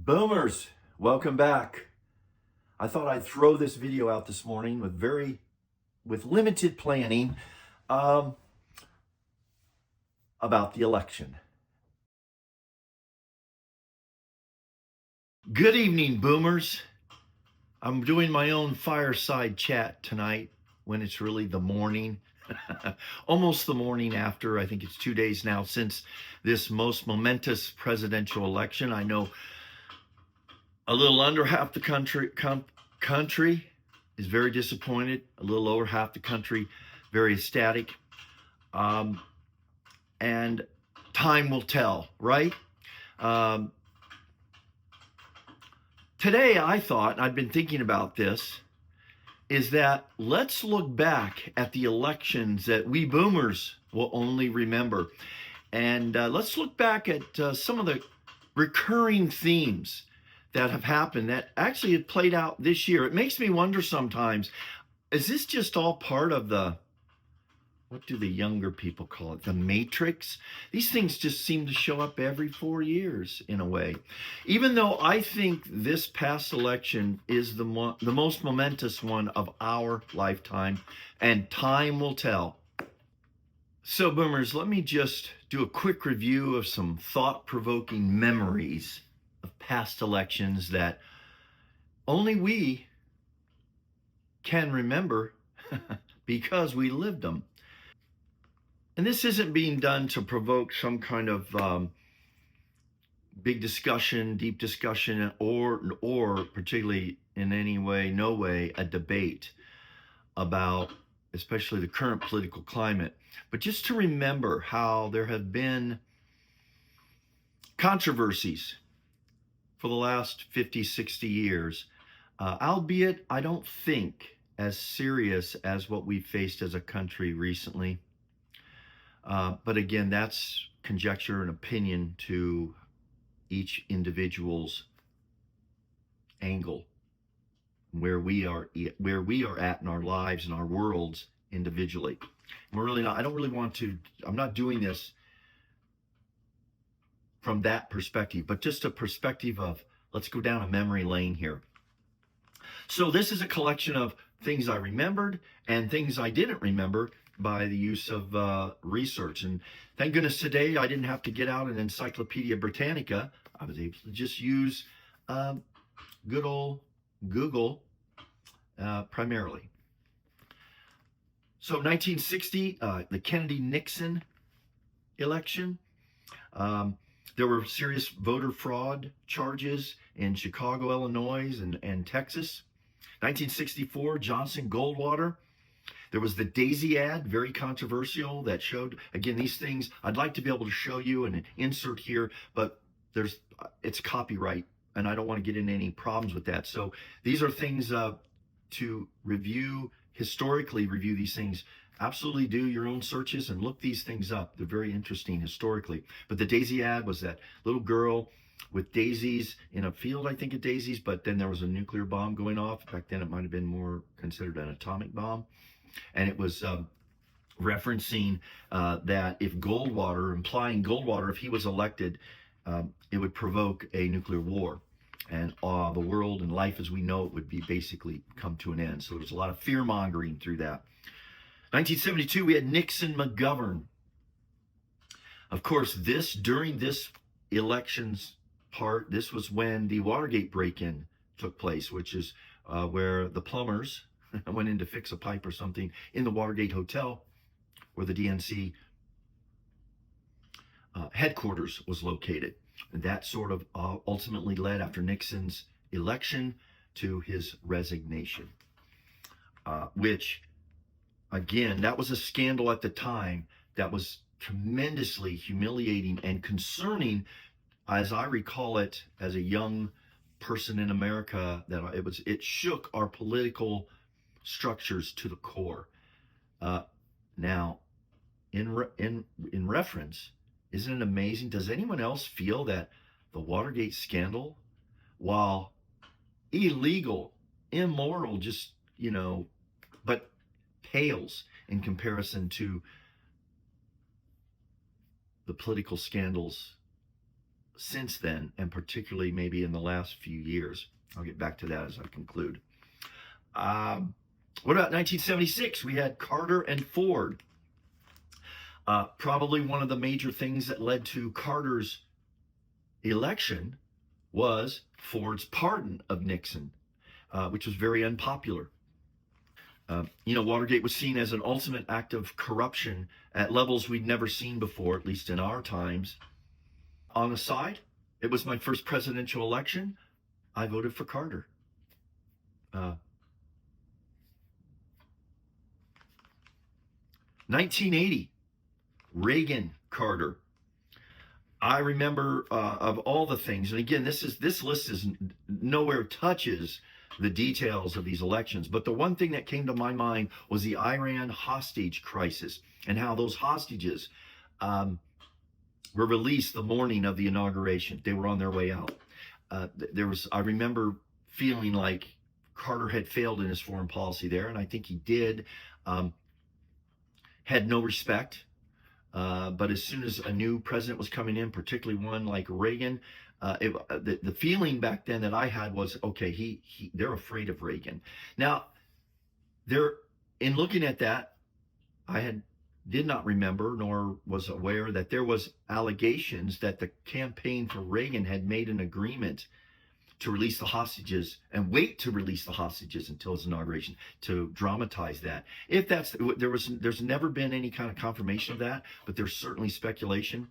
Boomers, welcome back. I thought I'd throw this video out this morning with limited planning about the election. Good evening, Boomers. I'm doing my own fireside chat tonight when it's really the morning, almost the morning after. I think it's 2 days now since this most momentous presidential election. I know a little under half the country is very disappointed. A little over half the country very ecstatic. And time will tell, right? Today I thought, and I've been thinking about this, is that let's look back at the elections that we boomers will only remember. And let's look back at some of the recurring themes that have happened that actually have played out this year. It makes me wonder sometimes, is this just all part of what do the younger people call it? The Matrix? These things just seem to show up every 4 years in a way. Even though I think this past election is the most momentous one of our lifetime, and time will tell. So boomers, let me just do a quick review of some thought-provoking memories of past elections that only we can remember because we lived them. And this isn't being done to provoke some kind of big discussion, deep discussion, or particularly in any way, no way, a debate about especially the current political climate, but just to remember how there have been controversies for the last 50, 60 years, albeit I don't think as serious as what we've faced as a country recently. But again, that's conjecture and opinion to each individual's angle, where we are at in our lives and our worlds individually. I'm not doing this from that perspective, but just a perspective of, let's go down a memory lane here. So this is a collection of things I remembered and things I didn't remember by the use of research. And thank goodness today I didn't have to get out an Encyclopedia Britannica. I was able to just use good old Google primarily. So 1960, the Kennedy-Nixon election. There were serious voter fraud charges in Chicago, Illinois, and Texas. 1964, Johnson-Goldwater. There was the Daisy ad, very controversial, that showed, again, these things I'd like to be able to show you and insert here, but it's copyright, and I don't want to get into any problems with that. So these are things to historically review these things. Absolutely do your own searches and look these things up. They're very interesting historically. But the Daisy ad was that little girl with daisies in a field, I think, of daisies, but then there was a nuclear bomb going off. Back then it might have been more considered an atomic bomb. And it was referencing that if implying Goldwater, if he was elected, it would provoke a nuclear war. And the world and life as we know it would be basically come to an end. So there was a lot of fear mongering through that. 1972, we had Nixon-McGovern. Of course, during this elections part, this was when the Watergate break-in took place, which is where the plumbers went in to fix a pipe or something in the Watergate Hotel, where the DNC headquarters was located. And that sort of ultimately led, after Nixon's election, to his resignation, which, again, that was a scandal at the time that was tremendously humiliating and concerning, as I recall it as a young person in America, that it shook our political structures to the core. Now, in reference, isn't it amazing? Does anyone else feel that the Watergate scandal, while illegal, immoral, just, but pales in comparison to the political scandals since then, and particularly maybe in the last few years. I'll get back to that as I conclude. What about 1976? We had Carter and Ford. Probably one of the major things that led to Carter's election was Ford's pardon of Nixon, which was very unpopular. Watergate was seen as an ultimate act of corruption at levels we'd never seen before, at least in our times. On the side, it was my first presidential election. I voted for Carter. 1980, Reagan, Carter. I remember of all the things, and again, this list is nowhere touches the details of these elections, but the one thing that came to my mind was the Iran hostage crisis and how those hostages were released the morning of the inauguration. They were on their way out. I remember feeling like Carter had failed in his foreign policy there, and I think he did. Had no respect. But as soon as a new president was coming in, particularly one like Reagan, the feeling back then that I had was, okay, they're afraid of Reagan. Now, in looking at that, I did not remember nor was aware that there was allegations that the campaign for Reagan had made an agreement to release the hostages and wait to release the hostages until his inauguration, to dramatize that. If there's never been any kind of confirmation of that, but there's certainly speculation.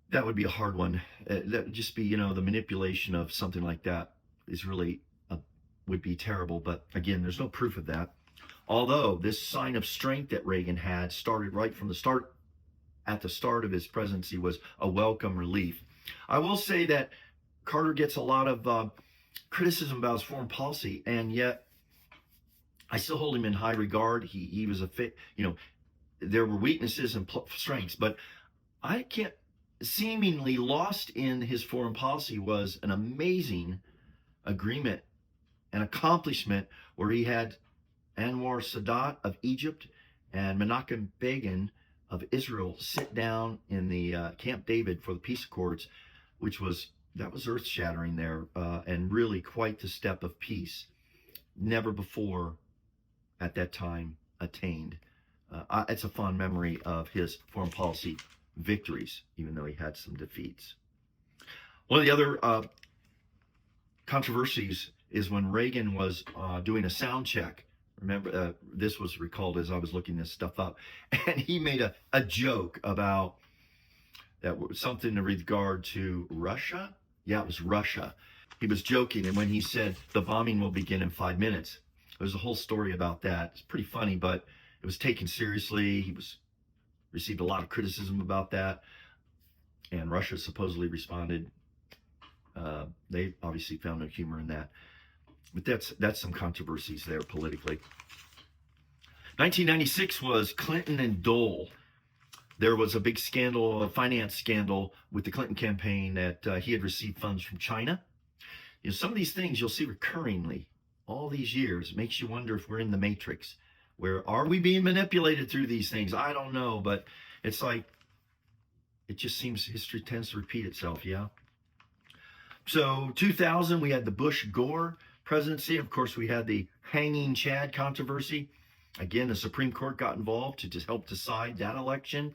That would be a hard one. That would just be, the manipulation of something like that is really would be terrible. But again, there's no proof of that. Although this sign of strength that Reagan had started right from the start, at the start of his presidency, was a welcome relief. I will say that Carter gets a lot of criticism about his foreign policy, and yet I still hold him in high regard. He was there were weaknesses and strengths, but I can't. Seemingly lost in his foreign policy was an amazing agreement, an accomplishment where he had Anwar Sadat of Egypt and Menachem Begin of Israel sit down in the Camp David for the peace accords, that was earth-shattering there, and really quite the step of peace. Never before at that time attained. It's a fond memory of his foreign policy victories, even though he had some defeats. One of the other controversies is when Reagan was doing a sound check. Remember, this was recalled as I was looking this stuff up, and he made a joke about that, something in regard to Russia. Yeah, it was Russia. He was joking, and when he said the bombing will begin in 5 minutes, there's a whole story about that. It's pretty funny, but it was taken seriously. He received a lot of criticism about that, and Russia supposedly responded. They obviously found no humor in that, but that's some controversies there politically. 1996 was Clinton and Dole. There was a big scandal, a finance scandal with the Clinton campaign that he had received funds from China. Some of these things you'll see recurringly all these years. It makes you wonder if we're in the Matrix. Where are we being manipulated through these things? I don't know, but it's like, it just seems history tends to repeat itself, yeah? So 2000, we had the Bush-Gore presidency. Of course, we had the hanging Chad controversy. Again, the Supreme Court got involved to just help decide that election.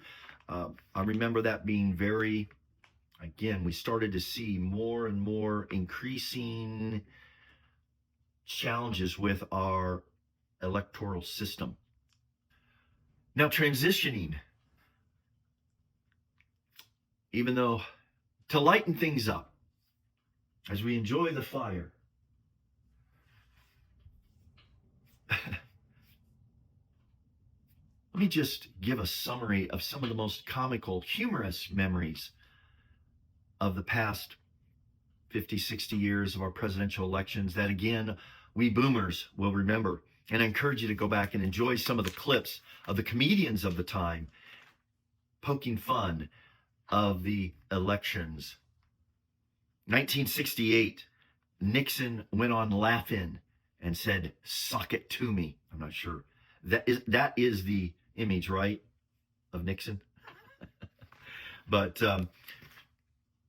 I remember that being we started to see more and more increasing challenges with our electoral system. Now, transitioning, even though to lighten things up as we enjoy the fire, let me just give a summary of some of the most comical, humorous memories of the past 50, 60 years of our presidential elections that, again, we boomers will remember. And I encourage you to go back and enjoy some of the clips of the comedians of the time poking fun of the elections. 1968, Nixon went on laughing and said, "Suck it to me." I'm not sure. That is the image, right, of Nixon? But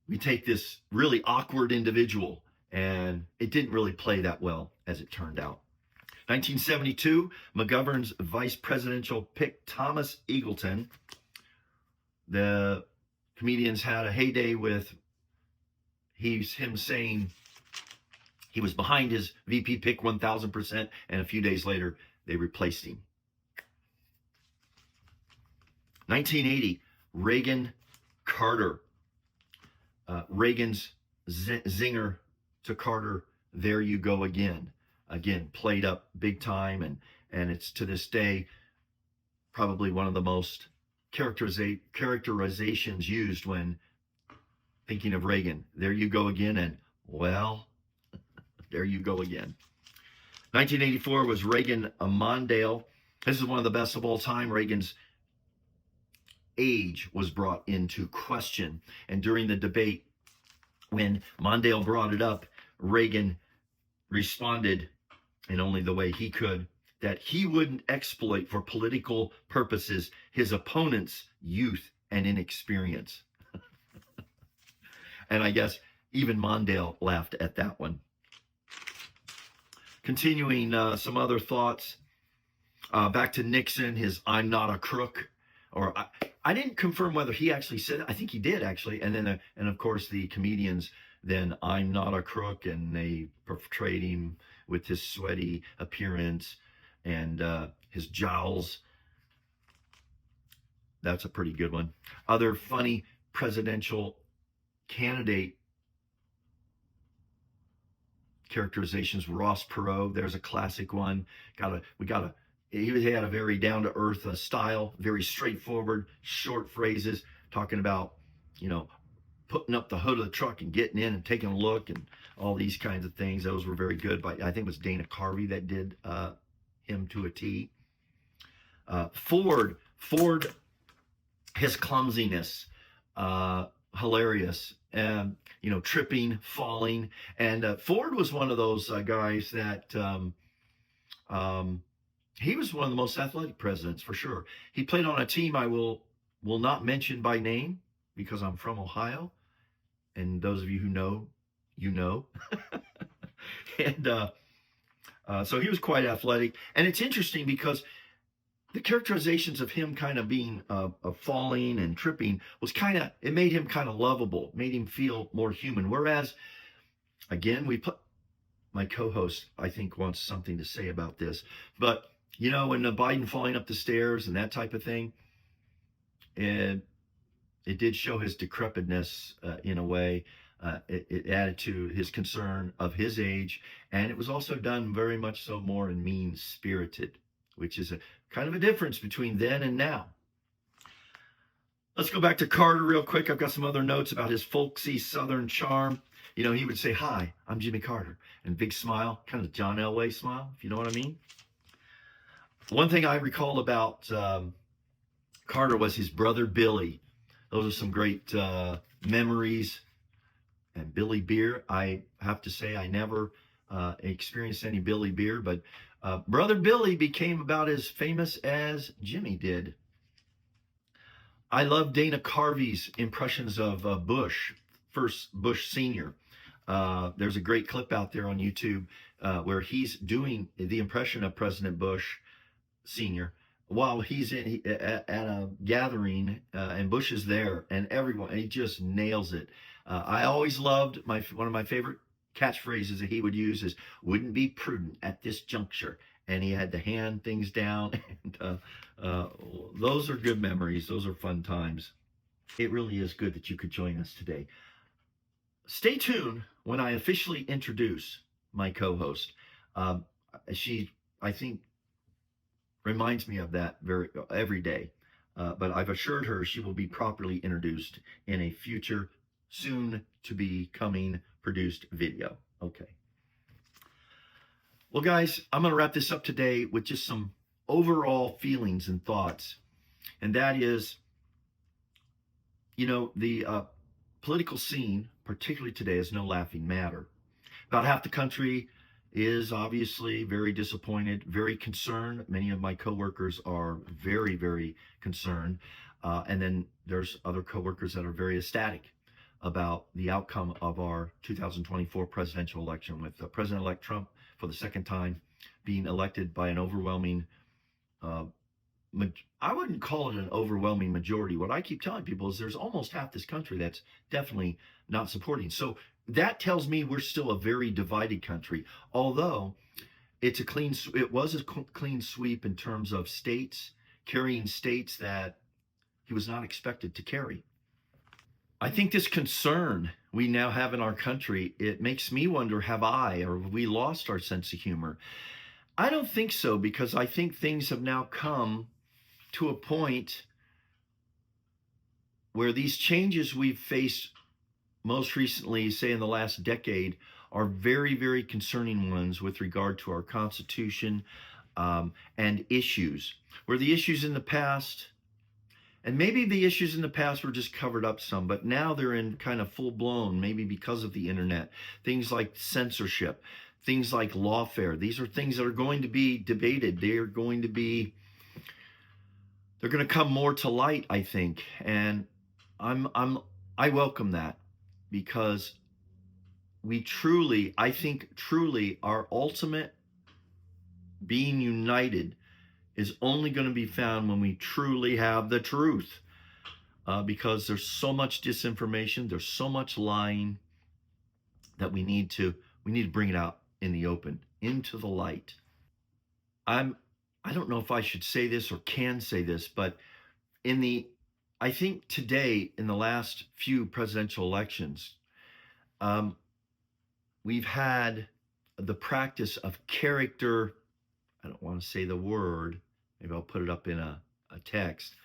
we take this really awkward individual, and it didn't really play that well as it turned out. 1972, McGovern's vice presidential pick, Thomas Eagleton. The comedians had a heyday with him saying he was behind his VP pick 1,000%, and a few days later, they replaced him. 1980, Reagan Carter. Reagan's zinger to Carter, "There you go again." Again, played up big time, and it's to this day probably one of the most characterizations used when thinking of Reagan. There you go again, and well, there you go again. 1984 was Reagan Mondale. This is one of the best of all time. Reagan's age was brought into question, and during the debate, when Mondale brought it up, Reagan responded in only the way he could that he wouldn't exploit for political purposes his opponent's youth and inexperience. And I guess even Mondale laughed at that one. Continuing some other thoughts, back to Nixon, his "I'm not a crook," or I didn't confirm whether he actually said it. I think he did actually. And then, and of course, the comedians then "I'm not a crook," and they portrayed him with his sweaty appearance and his jowls. That's a pretty good one. Other funny presidential candidate characterizations. Ross Perot, there's a classic one. He had a very down-to-earth style, very straightforward, short phrases, talking about, putting up the hood of the truck and getting in and taking a look and all these kinds of things. Those were very good. But I think it was Dana Carvey that did him to a T. Ford, his clumsiness, hilarious, and tripping, falling. And Ford was one of those guys that he was one of the most athletic presidents for sure. He played on a team I will not mention by name because I'm from Ohio, and those of you who know, you know. And so he was quite athletic, and it's interesting because the characterizations of him kind of being falling and tripping was it made him kind of lovable, made him feel more human. Whereas, again, my co-host, I think, wants something to say about this, but when Biden falling up the stairs and that type of thing, it did show his decrepitness in a way. It added to his concern of his age, and it was also done very much so more in mean-spirited, which is a kind of a difference between then and now. Let's go back to Carter real quick. I've got some other notes about his folksy Southern charm. He would say, "Hi, I'm Jimmy Carter," and big smile, kind of John Elway smile, if you know what I mean. One thing I recall about Carter was his brother Billy. Those are some great memories. And Billy Beer, I have to say, I never experienced any Billy Beer, but Brother Billy became about as famous as Jimmy did. I love Dana Carvey's impressions of Bush, first Bush Sr. There's a great clip out there on YouTube where he's doing the impression of President Bush Sr. while he's at a gathering and Bush is there, and he just nails it. I always loved one of my favorite catchphrases that he would use is "wouldn't be prudent at this juncture," and he had to hand things down. And those are good memories. Those are fun times. It really is good that you could join us today. Stay tuned when I officially introduce my co-host. She, I think, reminds me of that every day. But I've assured her she will be properly introduced in a future, soon to be coming produced video. Okay. Well, guys, I'm going to wrap this up today with just some overall feelings and thoughts. And that is, the political scene, particularly today, is no laughing matter. About half the country is obviously very disappointed, very concerned. Many of my coworkers are very, very concerned. And then there's other coworkers that are very ecstatic. about the outcome of our 2024 presidential election, with President-elect Trump for the second time being elected by an overwhelming, uh, I wouldn't call it an overwhelming majority. What I keep telling people is there's almost half this country that's definitely not supporting. So that tells me we're still a very divided country, although it was a clean sweep in terms of states carrying states that he was not expected to carry. I think this concern we now have in our country, it makes me wonder, have we lost our sense of humor? I don't think so, because I think things have now come to a point where these changes we've faced most recently, say in the last decade, are very, very concerning ones with regard to our Constitution, and issues. Where the issues in the past, and maybe the issues in the past were just covered up some, but now they're in kind of full blown, maybe because of the internet. Things like censorship, things like lawfare. These are things that are going to be debated. They're going to come more to light, I think. And I welcome that, because I think truly our ultimate being united is only going to be found when we truly have the truth, because there's so much disinformation, there's so much lying, that we need to bring it out in the open, into the light. I don't know if I should say this or can say this, but I think today, in the last few presidential elections, we've had the practice of character. I don't want to say the word. Maybe I'll put it up in a text.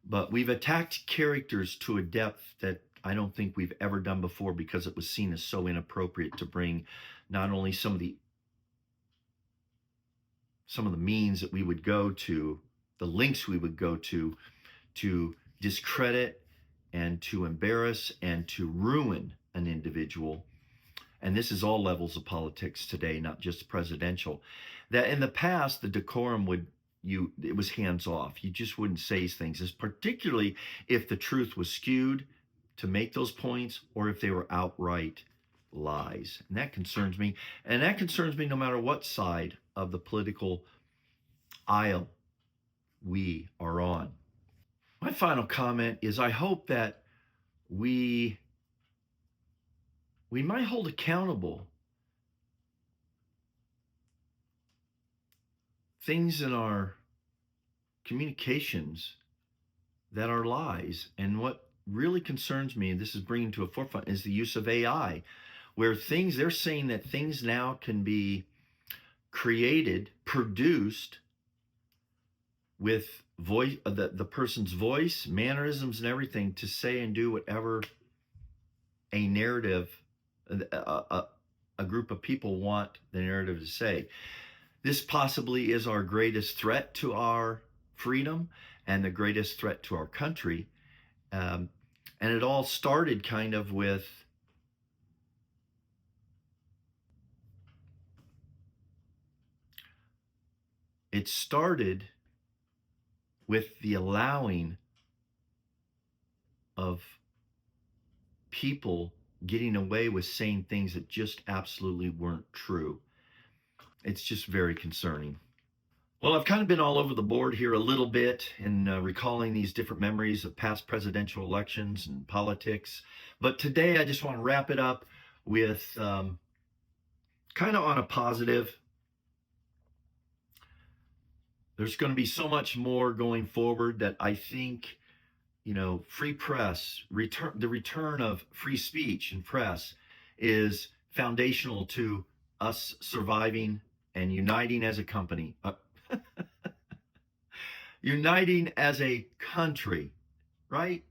But we've attacked characters to a depth that I don't think we've ever done before, because it was seen as so inappropriate to bring not only some of the means that we would go to, the links we would go to discredit and to embarrass and to ruin an individual. And this is all levels of politics today, not just presidential. That in the past, the decorum it was hands off. You just wouldn't say things, as particularly if the truth was skewed to make those points, or if they were outright lies. And that concerns me. And that concerns me no matter what side of the political aisle we are on. My final comment is, I hope that we might hold accountable things in our communications that are lies. And what really concerns me, and this is bringing to a forefront, is the use of AI, where they're saying that things now can be created, produced with voice, the person's voice, mannerisms, and everything, to say and do whatever a narrative, a group of people want the narrative to say. This possibly is our greatest threat to our freedom and the greatest threat to our country. And it all started kind of with the allowing of people getting away with saying things that just absolutely weren't true. It's just very concerning. Well, I've kind of been all over the board here a little bit in recalling these different memories of past presidential elections and politics. But today I just want to wrap it up with kind of on a positive. There's going to be so much more going forward that I think, free press, the return of free speech and press is foundational to us surviving and uniting as a company. Uniting as a country, right?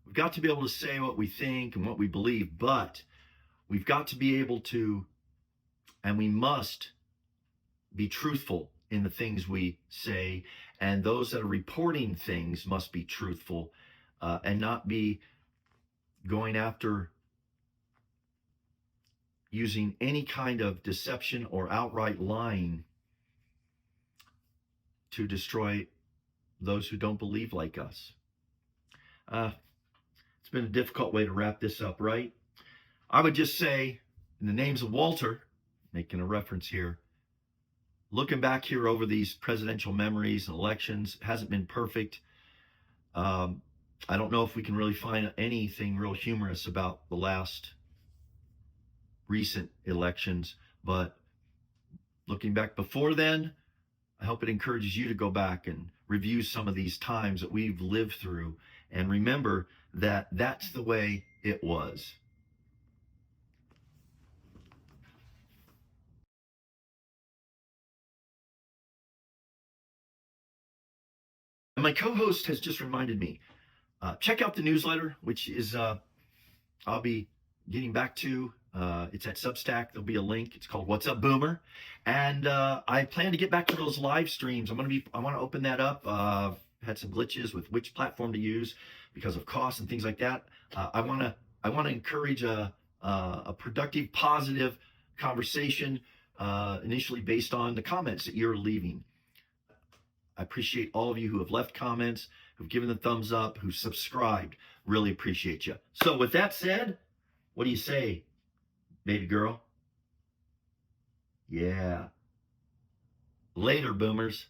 We've got to be able to say what we think and what we believe, but we've got to be able to, and we must be truthful in the things we say, and those that are reporting things must be truthful, and not be going after using any kind of deception or outright lying to destroy those who don't believe like us. It's It's been a difficult way to wrap this up, right? I would just say, in the names of Walter, making a reference here, looking back here over these presidential memories and elections, hasn't been perfect. I don't know if we can really find anything real humorous about the last recent elections, but looking back before then, I hope it encourages you to go back and review some of these times that we've lived through and remember that that's the way it was. And my co-host has just reminded me, check out the newsletter, which is I'll be getting back to. It's at Substack. There'll be a link. It's called What's Up Boomer, and I plan to get back to those live streams. I want to open that up. Had some glitches with which platform to use because of costs and things like that. I want to encourage a productive, positive conversation, initially based on the comments that you're leaving. I appreciate all of you who have left comments, who've given the thumbs up, who've subscribed. Really appreciate you. So with that said, what do you say, baby girl? Yeah. Later, boomers.